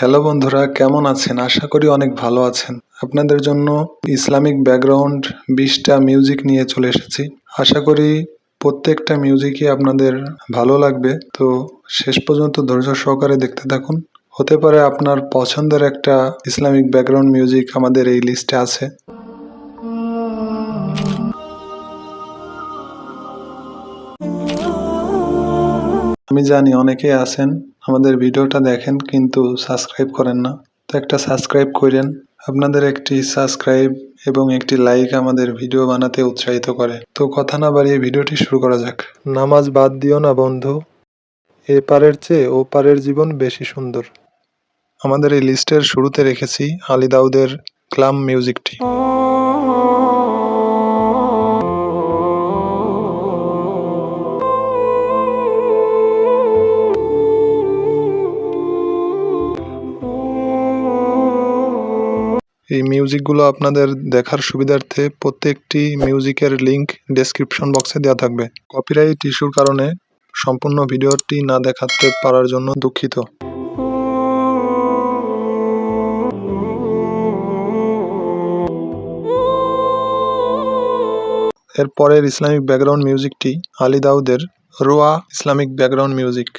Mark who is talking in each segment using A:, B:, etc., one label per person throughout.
A: Hello বন্ধুরা, কেমন আছেন? আশা করি অনেক ভালো আছেন। আপনাদের জন্য ইসলামিক ব্যাকগ্রাউন্ড 20টা মিউজিক নিয়ে চলে এসেছি। আশা করি প্রত্যেকটা মিউজিকই আপনাদের ভালো লাগবে। তো শেষ পর্যন্ত ধৈর্য সহকারে দেখতে থাকুন। হতে পারে আপনার পছন্দের একটা ইসলামিক ব্যাকগ্রাউন্ড মিউজিক আমাদের এই লিস্টে আছে। আমি জানি অনেকেই আছেন আমাদের ভিডিওটা দেখেন কিন্তু সাবস্ক্রাইব করেন না। তো একটা সাবস্ক্রাইব করেন। আপনাদের একটি সাবস্ক্রাইব এবং একটি লাইক আমাদের ভিডিও বানাতে উৎসাহিত করে। তো কথা না বাড়িয়ে ভিডিওটি শুরু করা যাক। নামাজ বাদ দিও না বন্ধু, এপারের চেয়ে ওপারের জীবন বেশি সুন্দর। আমাদের এই লিস্টের শুরুতে রেখেছি আলী দাউদের ক্লাম মিউজিকটি। এই মিউজিকগুলো আপনাদের দেখার সুবিধার্থে প্রত্যেকটি মিউজিকের লিংক ডেসক্রিপশন বক্সে দেওয়া থাকবে। কপিরাইট ইস্যুর কারণে সম্পূর্ণ ভিডিওটি না দেখাতে পারার জন্য দুঃখিত। এর পরের ইসলামিক ব্যাকগ্রাউন্ড মিউজিকটি আলী দাউদের রোয়া ইসলামিক ব্যাকগ্রাউন্ড মিউজিক।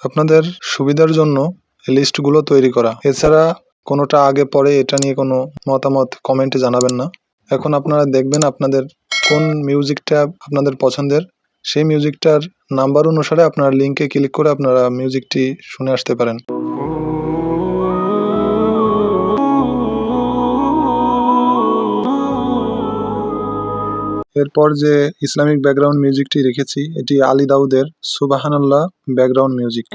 A: আপনাদের সুবিধার জন্য এই লিস্টগুলো তৈরি করা। এছাড়া কোনোটা আগে পরে এটা নিয়ে কোনো মতামত কমেন্টে জানাবেন না। এখন আপনারা দেখবেন আপনাদের কোন মিউজিকটা আপনাদের পছন্দের, সেই মিউজিকটার নাম্বার অনুসারে আপনার লিঙ্কে ক্লিক করে আপনারা মিউজিকটি শুনে আসতে পারেন। এরপর যে ইসলামিক ব্যাকগ্রাউন্ড মিউজিকটি রেখেছি এটি আলী দাউদের সুবহানাল্লাহ ব্যাকগ্রাউন্ড মিউজিক।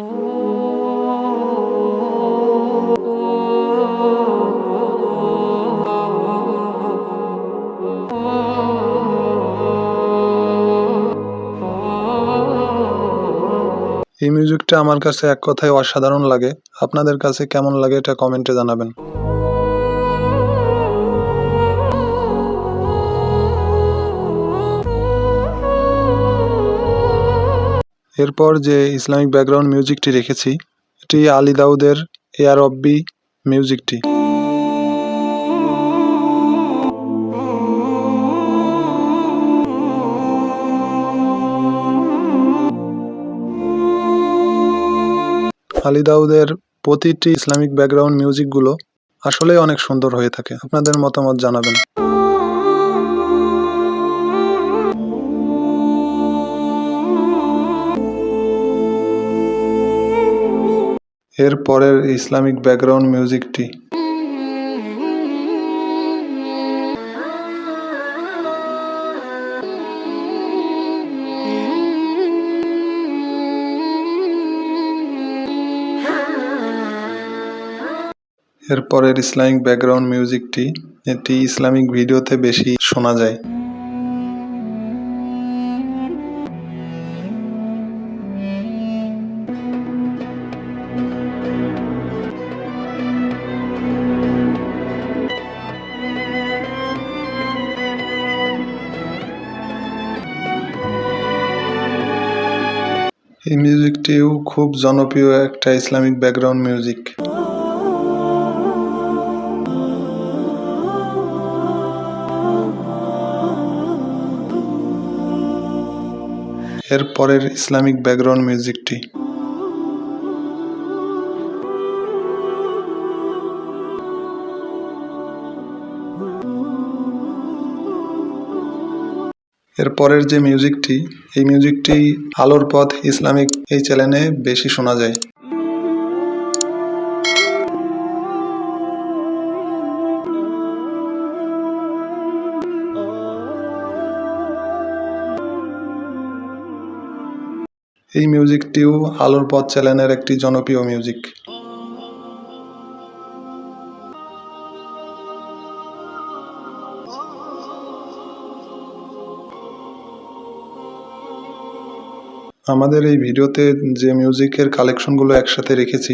A: এই মিউজিকটা আমার কাছে এক কথায় অসাধারণ লাগে। আপনাদের কাছে কেমন লাগে এটা কমেন্টে জানাবেন। এরপর যে ইসলামিক ব্যাকগ্রাউন্ড মিউজিকটি রেখেছি এটি আলী দাউদের এয়া রব্বি মিউজিকটি। আলী দাউদের প্রতিটি ইসলামিক ব্যাকগ্রাউন্ড মিউজিকগুলো আসলেই অনেক সুন্দর হয়ে থাকে। আপনাদের মতামত জানাবেন। এর পরের ইসলামিক ব্যাকগ্রাউন্ড মিউজিকটি এরপরের ইসলামিক ব্যাকগ্রাউন্ড মিউজিকটি এটি ইসলামিক ভিডিওতে বেশি শোনা যায়। এই মিউজিকটিও খুব জনপ্রিয় একটা ইসলামিক ব্যাকগ্রাউন্ড মিউজিক। এর পরের ইসলামিক ব্যাকগ্রাউন্ড মিউজিকটি এর পরের যে মিউজিকটি এই মিউজিকটি আলোর পথ ইসলামিক এই চ্যানেলে বেশি শোনা যায়। এই মিউজিকটিও আলোর পথ চ্যানেলের একটি জনপ্রিয় মিউজিক। আমাদের এই ভিডিওতে যে মিউজিকের কালেকশনগুলো একসাথে রেখেছি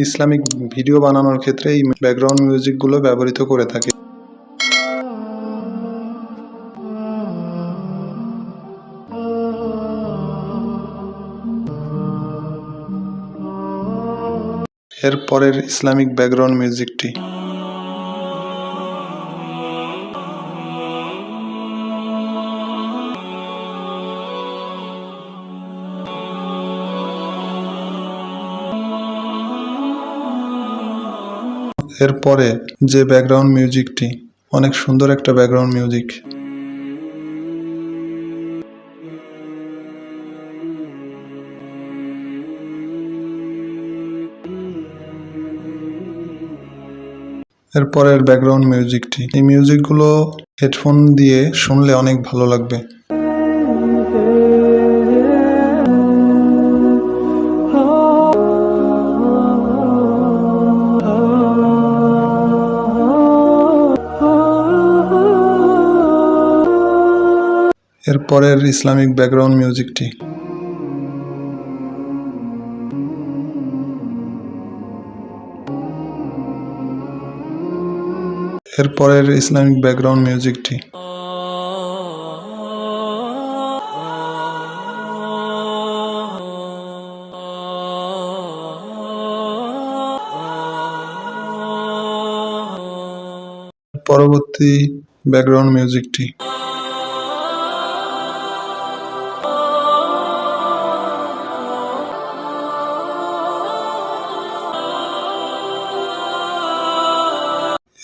A: ইসলামিক ভিডিও বানানোর ক্ষেত্রে এই ব্যাকগ্রাউন্ড মিউজিকগুলো ব্যবহৃত করে থাকি। এর পরের ইসলামিক ব্যাকগ্রাউন্ড মিউজিকটি। এরপরে যে ব্যাকগ্রাউন্ড মিউজিকটি, অনেক সুন্দর একটা ব্যাকগ্রাউন্ড মিউজিক। এরপরের ব্যাকগ্রাউন্ড মিউজিকটি, এই মিউজিকগুলো হেডফোন দিয়ে শুনলে অনেক ভালো লাগবে। এরপরের ইসলামিক ব্যাকগ্রাউন্ড মিউজিকটি। এরপরের ইসলামিক ব্যাকগ্রাউন্ড মিউজিকটি। পরবর্তী ব্যাকগ্রাউন্ড মিউজিকটি।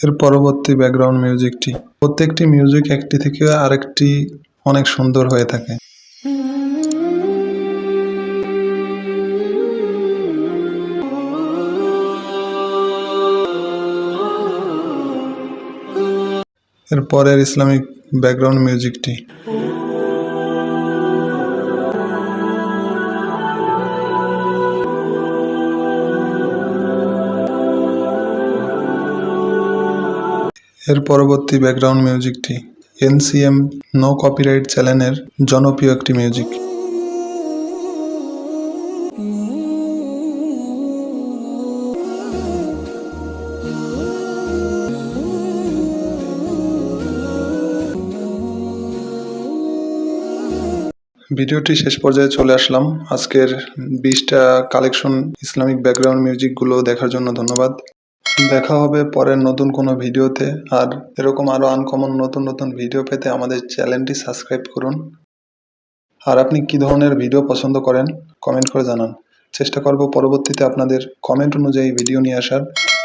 A: এর পরবর্তী ব্যাকগ্রাউন্ড মিউজিকটি। প্রত্যেকটি মিউজিক একটি থেকে আরেকটি অনেক সুন্দর হয়ে থাকে। এর পরের ইসলামিক ব্যাকগ্রাউন্ড মিউজিকটি। এর পরবর্তী ব্যাকগ্রাউন্ড মিউজিকটি NCM নো কপিরাইট চ্যানেলের জনপ্রিয় একটি মিউজিক। ভিডিওটি শেষ পর্যায়ে চলে আসলাম। আজকের 20টা কালেকশন ইসলামিক ব্যাকগ্রাউন্ড মিউজিকগুলো দেখার জন্য ধন্যবাদ। দেখা হবে পরের নতুন কোনো ভিডিওতে। আর এরকম আরও আনকমন নতুন নতুন ভিডিও পেতে আমাদের চ্যানেলটি সাবস্ক্রাইব করুন। আর আপনি কী ধরনের ভিডিও পছন্দ করেন কমেন্ট করে জানান। চেষ্টা করব পরবর্তীতে আপনাদের কমেন্ট অনুযায়ী ভিডিও নিয়ে আসার।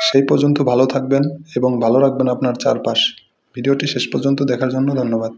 A: সেই পর্যন্ত ভালো থাকবেন এবং ভালো রাখবেন আপনার চারপাশ। ভিডিওটি শেষ পর্যন্ত দেখার জন্য ধন্যবাদ।